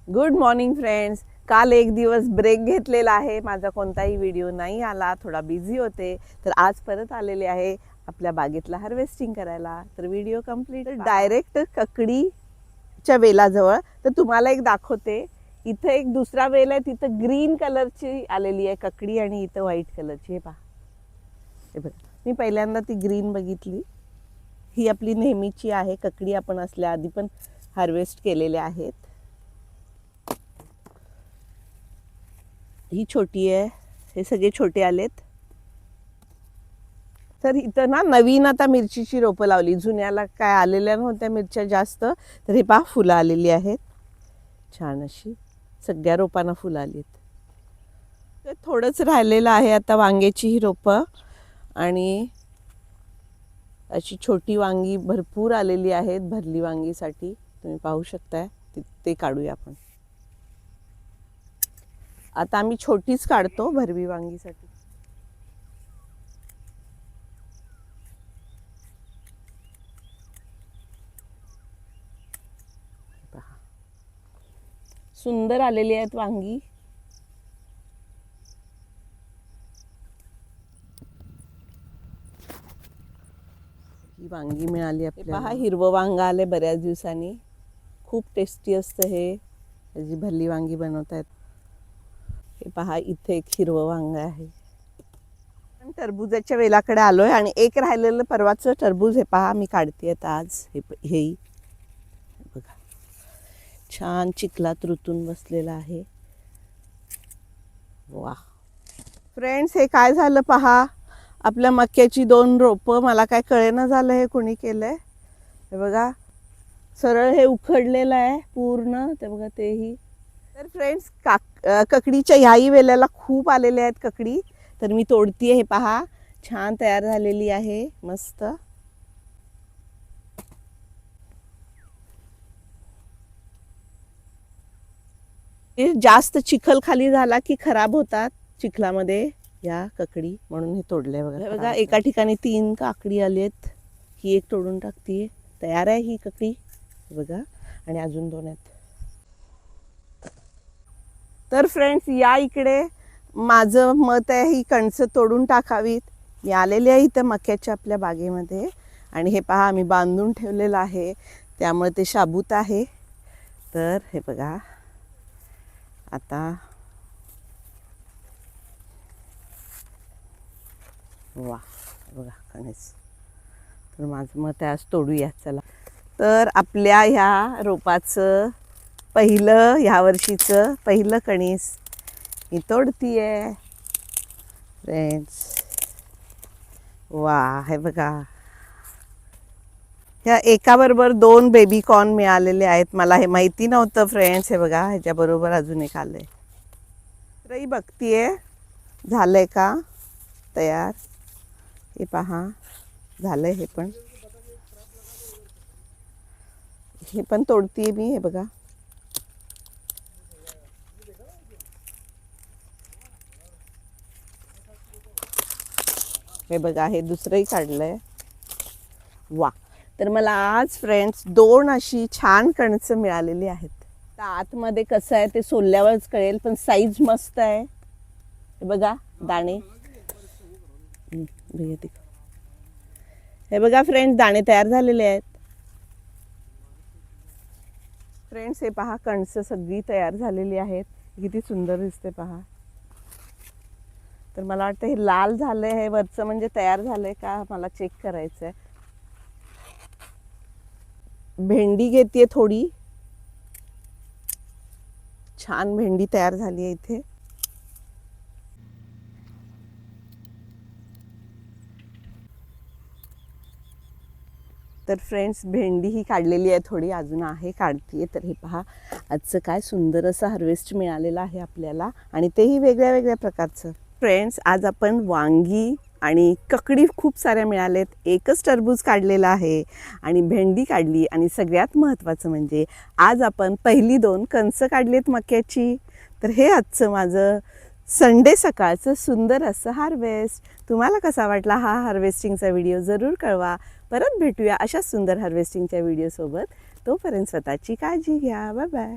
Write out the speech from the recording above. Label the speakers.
Speaker 1: Good morning friends. काल एक दिवस ब्रेक घेतलेला आहे, माझा कोणताही व्हिडिओ नाही आला, थोडा बिझी होते. तर आज परत आलेले आहे आपल्या बागेतला हार्वेस्टिंग करायला. तर व्हिडिओ कंप्लीट डायरेक्ट ककडीच्या वेलाजवळ. तर तुम्हाला एक दाखवते, इथं एक दुसरा वेल आहे, तिथं ग्रीन कलरची आलेली आहे ककडी आणि इथं व्हाईट कलरची. हे पहा, हे बघा, मी पहिल्यांदा ती ग्रीन बघितली. ही आपली नेहमीची आहे ककडी, आपण असल्या आधी पण हार्वेस्ट केलेल्या आहेत. ही छोटी आहे, हे सगळे छोटे आलेत. तर इथं ना नवीन आता मिरचीची रोपं लावली, जुन्याला काय आलेल्या नव्हत्या मिरच्या जास्त. तर हे पहा, फुलं आलेली आहेत छान अशी, सगळ्या रोपांना फुलं आली आहेत. तर थोडंच राहिलेलं आहे आता वांग्याची ही रोपं, आणि अशी छोटी वांगी भरपूर आलेली आहेत भरली वांगीसाठी. तुम्ही पाहू शकताय, ते काढूया आपण. आता आम्ही छोटीच काढतो भरवी वांगीसाठी. पहा, सुंदर आलेली आहेत वांगी. ही वांगी मिळाली आपल्याला. पहा, हिरवं वांग आले बऱ्याच दिवसांनी, खूप टेस्टी असतं हे. त्याची भरली वांगी बनवतात. हे पहा, इथे एक हिरवं वांग आहे. टरबूजाच्या वेलाकडे आलोय, आणि एक राहिलेलं परवाचं टरबूज हे पहा मी काढते आता आज. हे बघा, छान चिखलात रुतून बसलेलं आहे. वा फ्रेंड्स, हे काय झालं पहा, आपल्या मक्याची 2 रोपं, मला काय कळेना झालं हे कोणी केलंय. हे बघा, सरळ हे उखडलेलं आहे पूर्ण, ते बघा तेही. तर फ्रेंड्स, ककडीच्या ह्याही वेल्याला खूप आलेले आहेत ककडी. तर मी तोडतीये. हे पहा, छान तयार झालेली आहे मस्त. जास्त चिखल खाली झाला की खराब होतात चिखलामध्ये या ककडी, म्हणून हे तोडले. बघा, हे बघा, एका ठिकाणी 3 काकडी आलेत. ही एक तोडून टाकतीये. तयार आहे ही ककडी, बघा, आणि अजून 2 आहेत. तर फ्रेंड्स, या इकडे माझं मत आहे, ही कणसं तोडून टाकावीत. मी आलेली आहे इथं मक्याच्या आपल्या बागेमध्ये, आणि हे पहा, आम्ही बांधून ठेवलेलं आहे, त्यामुळे ते शाबूत आहे. तर हे बघा, आता वा बघा कणीस. तर माझं मत आहे आज तोडूया चला. तर आपल्या ह्या रोपाचं पहिलं, ह्या वर्षीचं पहिलं कणीस मी तोडतीये फ्रेंड्स. वा, हे बघा, ह्या एकाबरोबर 2 बेबी कॉर्न मिळालेले आहेत. मला हे माहिती नव्हतं फ्रेंड्स. हे बघा, ह्याच्याबरोबर अजून एक आलंय. तरी बघतीये झालंय का तयार. हे पहा, झालंय. हे पण तोडतीये मी. हे बघा, हे बघा, हे दुसरंही काढलंय. वा, तर मला आज फ्रेंड्स 2 अशी छान कणसं मिळालेली आहेत. तर आतमध्ये कसं आहे ते सोलल्यावरच कळेल, पण साईज मस्त आहे. हे बघा दाणे. हे बघा फ्रेंड्स, दाणे तयार झालेले आहेत. फ्रेंड्स, हे पहा, कणसं सगळी तयार झालेली आहेत. किती सुंदर दिसते पहा. तर मला वाटतं हे लाल झालंय, हे वरचं म्हणजे तयार झालंय का मला चेक करायचंय. भेंडी घेते थोडी, छान भेंडी तयार झाली आहे इथे. तर फ्रेंड्स, भेंडी ही काढलेली आहे थोडी, अजून आहे काढतीये. तर हे पहा, आजचं काय सुंदर असं हार्वेस्ट मिळालेलं आहे आपल्याला, आणि तेही वेगळ्या वेगळ्या प्रकारचं. फ्रेंड्स, आज आपण वांगी आणि ककडी खूप साऱ्या मिळालेत, एकच टरबूज काढलेला आहे, आणि भेंडी काढली, आणि सगळ्यात महत्त्वाचं म्हणजे आज आपण पहिली 2 कणसं काढलीत मक्याची. तर हे आजचं माझं संडे सकाळचं सुंदर असं हार्वेस्ट. तुम्हाला कसा वाटला हा हार्वेस्टिंगचा व्हिडिओ जरूर कळवा. परत भेटूया अशा सुंदर हार्वेस्टिंगच्या व्हिडिओसोबत. तोपर्यंत स्वतःची काळजी घ्या. Bye bye.